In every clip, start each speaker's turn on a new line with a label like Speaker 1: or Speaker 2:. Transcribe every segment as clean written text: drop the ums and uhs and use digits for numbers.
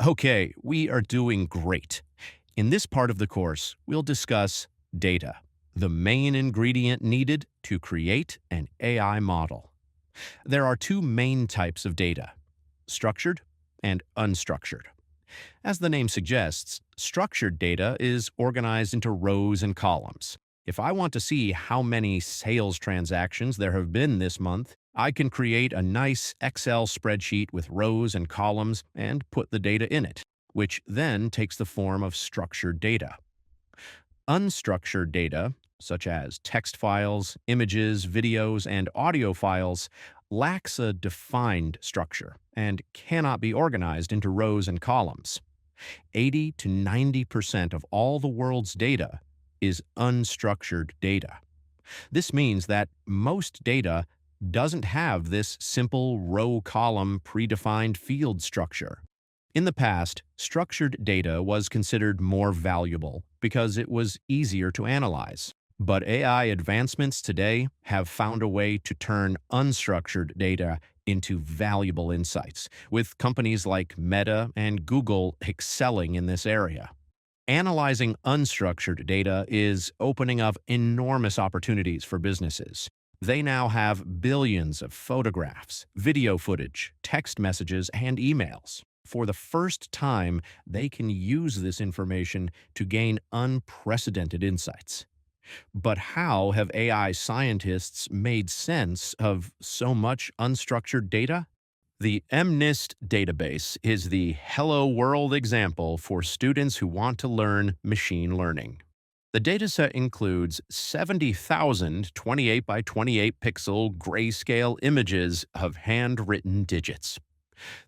Speaker 1: Okay, we are doing great. In this part of the course, we'll discuss data, the main ingredient needed to create an AI model. There are two main types of data, structured and unstructured. As the name suggests, structured data is organized into rows and columns. If I want to see how many sales transactions there have been this month, I can create a nice Excel spreadsheet with rows and columns and put the data in it, which then takes the form of structured data. Unstructured data, such as text files, images, videos, and audio files, lacks a defined structure and cannot be organized into rows and columns. 80 to 90% of all the world's data is unstructured data. This means that most data doesn't have this simple row column predefined field structure. In the past, structured data was considered more valuable because it was easier to analyze. But AI advancements today have found a way to turn unstructured data into valuable insights, with companies like Meta and Google excelling in this area. Analyzing unstructured data is opening up enormous opportunities for businesses. They now have billions of photographs, video footage, text messages, and emails. For the first time, they can use this information to gain unprecedented insights. But how have AI scientists made sense of so much unstructured data? The MNIST database is the Hello World example for students who want to learn machine learning. The dataset includes 70,000 28 by 28 pixel grayscale images of handwritten digits.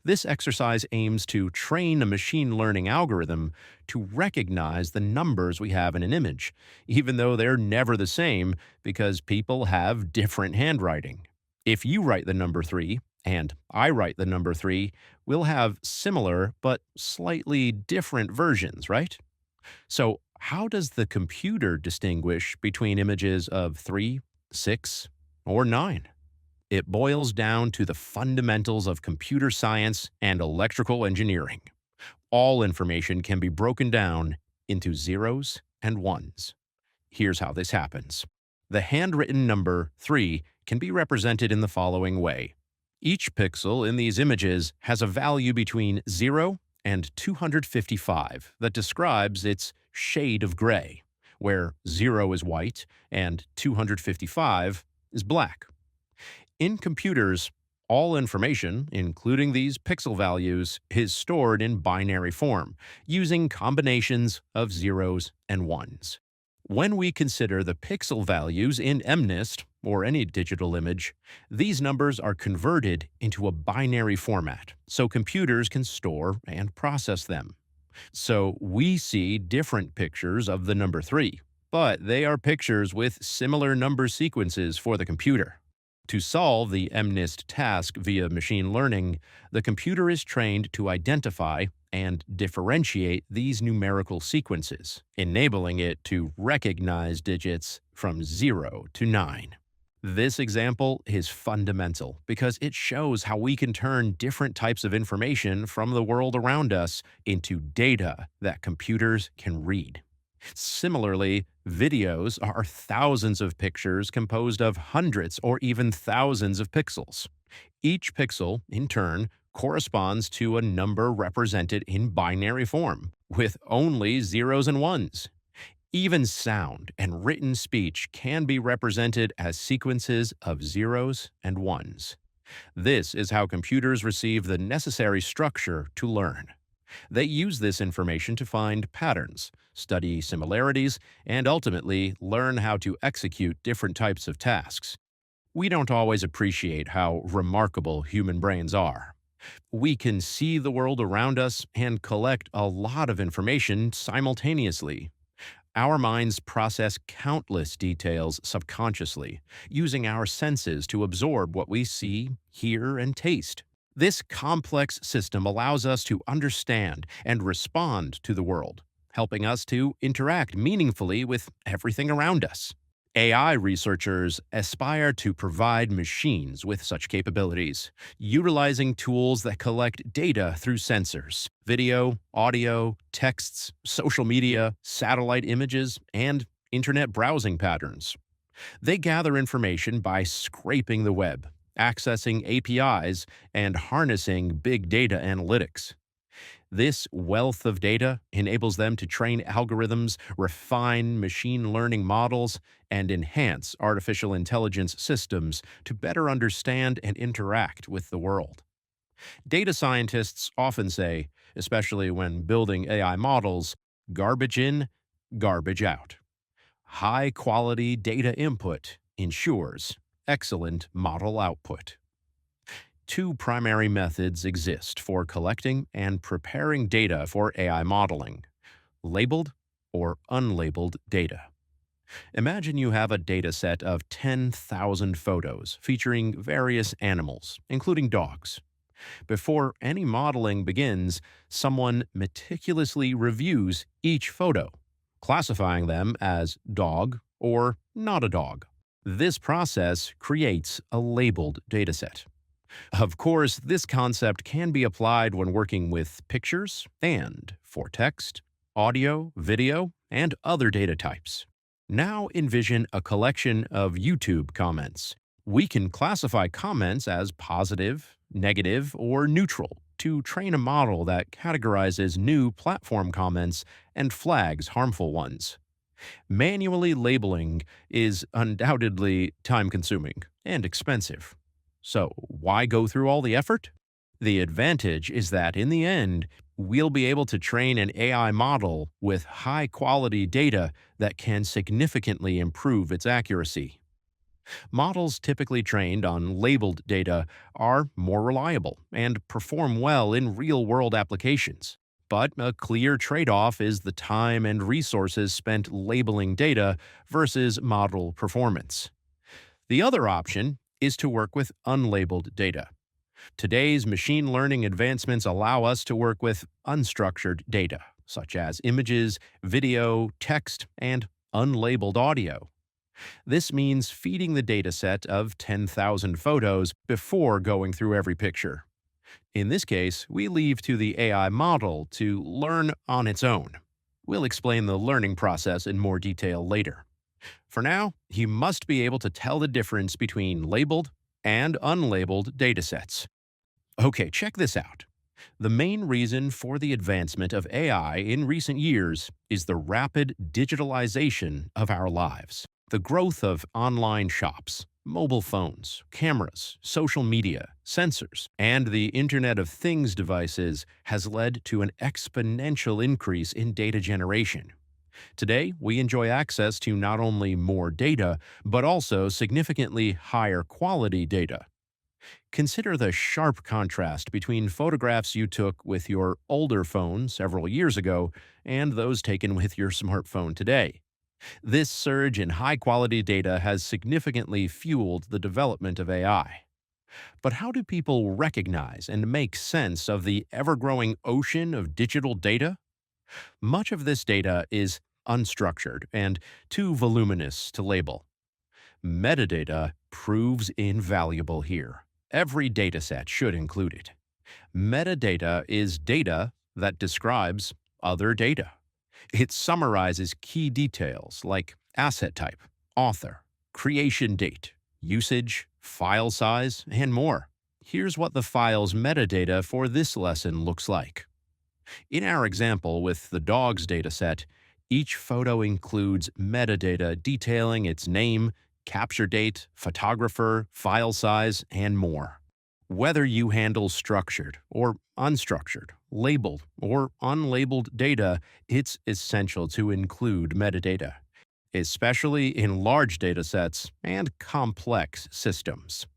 Speaker 1: This exercise aims to train a machine learning algorithm to recognize the numbers we have in an image, even though they're never the same because people have different handwriting. If you write the number 3 and I write the number 3, we'll have similar but slightly different versions, right? So, how does the computer distinguish between images of 3, 6, or 9? It boils down to the fundamentals of computer science and electrical engineering. All information can be broken down into zeros and ones. Here's how this happens. The handwritten number 3 can be represented in the following way. Each pixel in these images has a value between 0 and 255 that describes its shade of gray, where 0 is white and 255 is black. In computers, all information, including these pixel values, is stored in binary form, using combinations of zeros and ones. When we consider the pixel values in MNIST, or any digital image, these numbers are converted into a binary format, so computers can store and process them. So we see different pictures of the number 3, but they are pictures with similar number sequences for the computer. To solve the MNIST task via machine learning, the computer is trained to identify and differentiate these numerical sequences, enabling it to recognize digits from 0 to 9. This example is fundamental because it shows how we can turn different types of information from the world around us into data that computers can read. Similarly, videos are thousands of pictures composed of hundreds or even thousands of pixels. Each pixel, in turn, corresponds to a number represented in binary form, with only zeros and ones. Even sound and written speech can be represented as sequences of zeros and ones. This is how computers receive the necessary structure to learn. They use this information to find patterns, study similarities, and ultimately learn how to execute different types of tasks. We don't always appreciate how remarkable human brains are. We can see the world around us and collect a lot of information simultaneously. Our minds process countless details subconsciously, using our senses to absorb what we see, hear, and taste. This complex system allows us to understand and respond to the world, helping us to interact meaningfully with everything around us. AI researchers aspire to provide machines with such capabilities, utilizing tools that collect data through sensors, video, audio, texts, social media, satellite images, and internet browsing patterns. They gather information by scraping the web, accessing APIs, and harnessing big data analytics. This wealth of data enables them to train algorithms, refine machine learning models, and enhance artificial intelligence systems to better understand and interact with the world. Data scientists often say, especially when building AI models, garbage in, garbage out. High quality data input ensures excellent model output. Two primary methods exist for collecting and preparing data for AI modeling: labeled or unlabeled data. Imagine you have a data set of 10,000 photos featuring various animals, including dogs. Before any modeling begins, someone meticulously reviews each photo, classifying them as dog or not a dog. This process creates a labeled dataset. Of course, this concept can be applied when working with pictures and for text, audio, video, and other data types. Now envision a collection of YouTube comments. We can classify comments as positive, negative, or neutral to train a model that categorizes new platform comments and flags harmful ones. Manually labeling is undoubtedly time consuming and expensive. So, why go through all the effort? The advantage is that in the end, we'll be able to train an AI model with high quality data that can significantly improve its accuracy. Models typically trained on labeled data are more reliable and perform well in real world applications. But a clear trade off is the time and resources spent labeling data versus model performance. The other option is to work with unlabeled data. Today's machine learning advancements allow us to work with unstructured data, such as images, video, text, and unlabeled audio. This means feeding the dataset of 10,000 photos before going through every picture. In this case, we leave to the AI model to learn on its own. We'll explain the learning process in more detail later. For now, you must be able to tell the difference between labeled and unlabeled datasets. Okay, check this out. The main reason for the advancement of AI in recent years is the rapid digitalization of our lives. The growth of online shops, mobile phones, cameras, social media, sensors, and the Internet of Things devices has led to an exponential increase in data generation. Today, we enjoy access to not only more data, but also significantly higher quality data. Consider the sharp contrast between photographs you took with your older phone several years ago and those taken with your smartphone today. This surge in high quality data has significantly fueled the development of AI. But how do people recognize and make sense of the ever growing ocean of digital data? Much of this data is unstructured and too voluminous to label. Metadata proves invaluable here. Every dataset should include it. Metadata is data that describes other data. It summarizes key details like asset type, author, creation date, usage, file size, and more. Here's what the file's metadata for this lesson looks like. In our example with the dogs dataset, each photo includes metadata detailing its name, capture date, photographer, file size, and more. Whether you handle structured or unstructured, labeled or unlabeled data, it's essential to include metadata, especially in large datasets and complex systems.